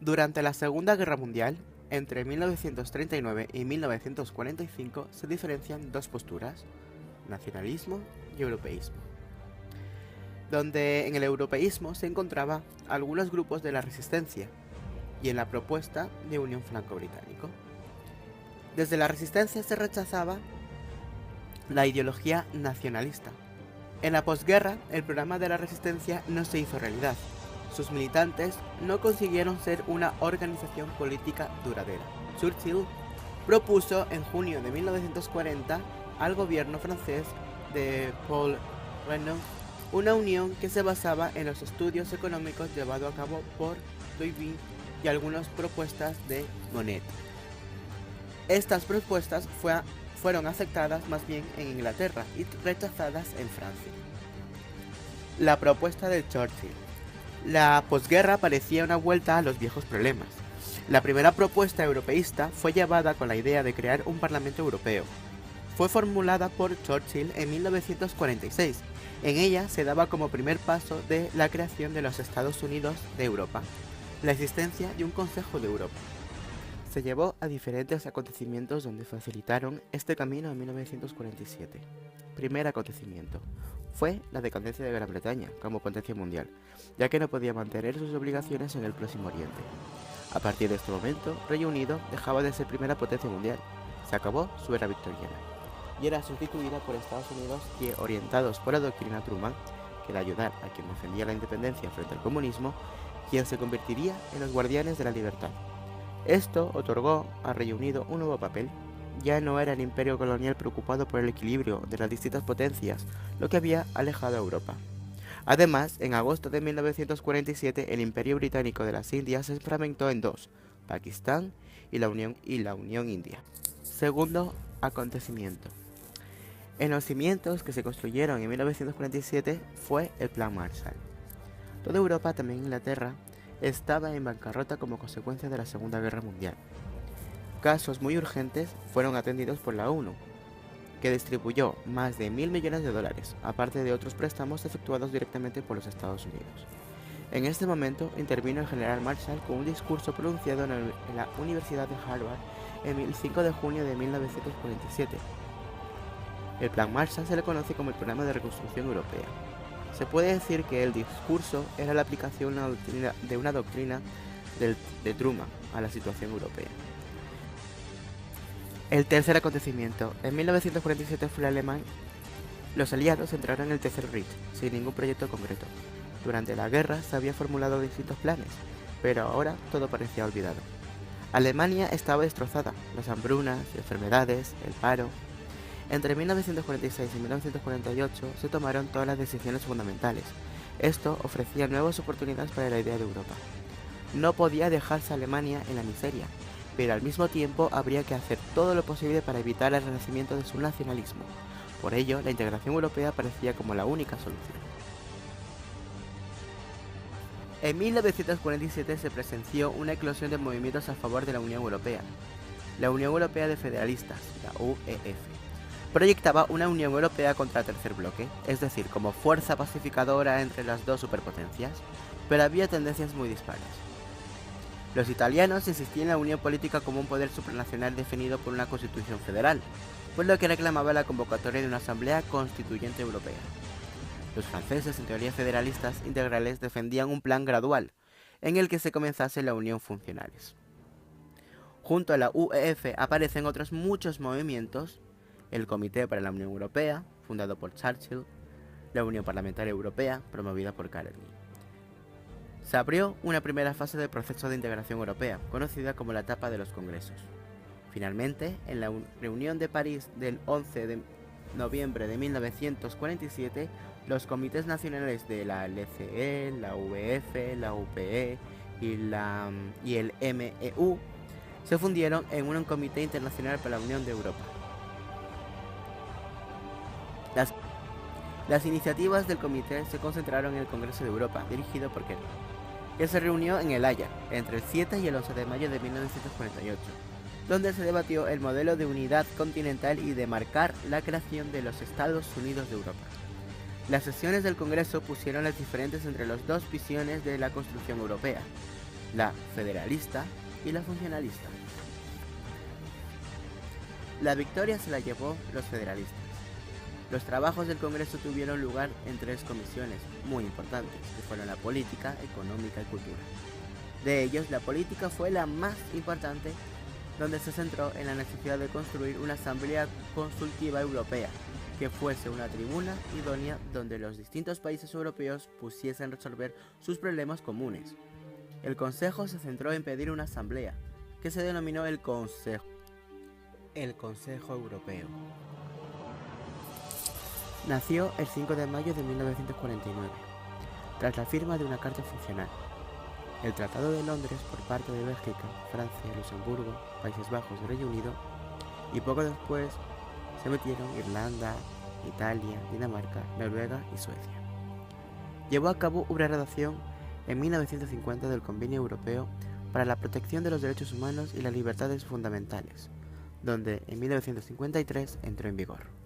Durante la Segunda Guerra Mundial, entre 1939 y 1945, se diferencian dos posturas: nacionalismo y europeísmo, donde en el europeísmo se encontraba algunos grupos de la resistencia y en la propuesta de unión franco-británico. Desde la resistencia se rechazaba la ideología nacionalista. En la posguerra, el programa de la resistencia no se hizo realidad. Sus militantes no consiguieron ser una organización política duradera. Churchill propuso en junio de 1940 al gobierno francés de Paul Renaud una unión que se basaba en los estudios económicos llevados a cabo por Duvin y algunas propuestas de Monnet. Estas propuestas fueron aceptadas más bien en Inglaterra y rechazadas en Francia. La propuesta de Churchill. La posguerra parecía una vuelta a los viejos problemas. La primera propuesta europeísta fue llevada con la idea de crear un Parlamento Europeo. Fue formulada por Churchill en 1946. En ella se daba como primer paso de la creación de los Estados Unidos de Europa, la existencia de un Consejo de Europa. Se llevó a diferentes acontecimientos donde facilitaron este camino en 1947. Primer acontecimiento fue la decadencia de Gran Bretaña como potencia mundial, ya que no podía mantener sus obligaciones en el Próximo Oriente. A partir de este momento, Reino Unido dejaba de ser primera potencia mundial, se acabó su era victoriana, y era sustituida por Estados Unidos que, orientados por la doctrina Truman, que era ayudar a quien defendía la independencia frente al comunismo, quien se convertiría en los guardianes de la libertad. Esto otorgó a Reino Unido un nuevo papel. Ya no era el imperio colonial preocupado por el equilibrio de las distintas potencias, lo que había alejado a Europa. Además, en agosto de 1947, el imperio británico de las Indias se fragmentó en dos: Pakistán y la Unión India. Segundo acontecimiento. En los cimientos que se construyeron en 1947 fue el Plan Marshall. Toda Europa, también Inglaterra, estaba en bancarrota como consecuencia de la Segunda Guerra Mundial. Casos muy urgentes fueron atendidos por la ONU, que distribuyó más de $1.000 millones, aparte de otros préstamos efectuados directamente por los Estados Unidos. En este momento intervino el general Marshall con un discurso pronunciado en la Universidad de Harvard el 5 de junio de 1947. El Plan Marshall se le conoce como el Programa de Reconstrucción Europea. Se puede decir que el discurso era la aplicación de una doctrina de Truman a la situación europea. El tercer acontecimiento. En 1947 fue alemán. Los aliados entraron en el Tercer Reich sin ningún proyecto concreto. Durante la guerra se habían formulado distintos planes, pero ahora todo parecía olvidado. Alemania estaba destrozada, las hambrunas, enfermedades, el paro. Entre 1946 y 1948 se tomaron todas las decisiones fundamentales. Esto ofrecía nuevas oportunidades para la idea de Europa. No podía dejarse a Alemania en la miseria, pero al mismo tiempo habría que hacer todo lo posible para evitar el renacimiento de su nacionalismo. Por ello, la integración europea parecía como la única solución. En 1947 se presenció una eclosión de movimientos a favor de la Unión Europea. La Unión Europea de Federalistas, la UEF, proyectaba una Unión Europea contra el Tercer Bloque, es decir, como fuerza pacificadora entre las dos superpotencias, pero había tendencias muy dispares. Los italianos insistían en la unión política como un poder supranacional definido por una constitución federal, por lo que reclamaba la convocatoria de una asamblea constituyente europea. Los franceses, en teoría federalistas integrales, defendían un plan gradual, en el que se comenzase la unión funcionales. Junto a la UEF aparecen otros muchos movimientos: el Comité para la Unión Europea, fundado por Churchill, la Unión Parlamentaria Europea, promovida por Carnegie. Se abrió una primera fase del proceso de integración europea, conocida como la etapa de los congresos. Finalmente, en la reunión de París del 11 de noviembre de 1947, los comités nacionales de la LCE, la UEF, la UPE y el MEU se fundieron en un comité internacional para la Unión de Europa. Las iniciativas del comité se concentraron en el Congreso de Europa, dirigido por Kennedy, que se reunió en El Haya entre el 7 y el 11 de mayo de 1948, donde se debatió el modelo de unidad continental y de marcar la creación de los Estados Unidos de Europa. Las sesiones del Congreso pusieron las diferencias entre las dos visiones de la construcción europea. la federalista y la funcionalista. La victoria se la llevó los federalistas. Los trabajos del Congreso tuvieron lugar en 3 comisiones muy importantes, que fueron la política, económica y cultura. De ellos, la política fue la más importante, donde se centró en la necesidad de construir una asamblea consultiva europea, que fuese una tribuna idónea donde los distintos países europeos pudiesen resolver sus problemas comunes. El Consejo se centró en pedir una asamblea, que se denominó el Consejo Europeo. Nació el 5 de mayo de 1949, tras la firma de una carta funcional. El Tratado de Londres por parte de Bélgica, Francia, Luxemburgo, Países Bajos y Reino Unido, y poco después se metieron Irlanda, Italia, Dinamarca, Noruega y Suecia. Llevó a cabo una redacción en 1950 del Convenio Europeo para la Protección de los Derechos Humanos y las Libertades Fundamentales, donde en 1953 entró en vigor.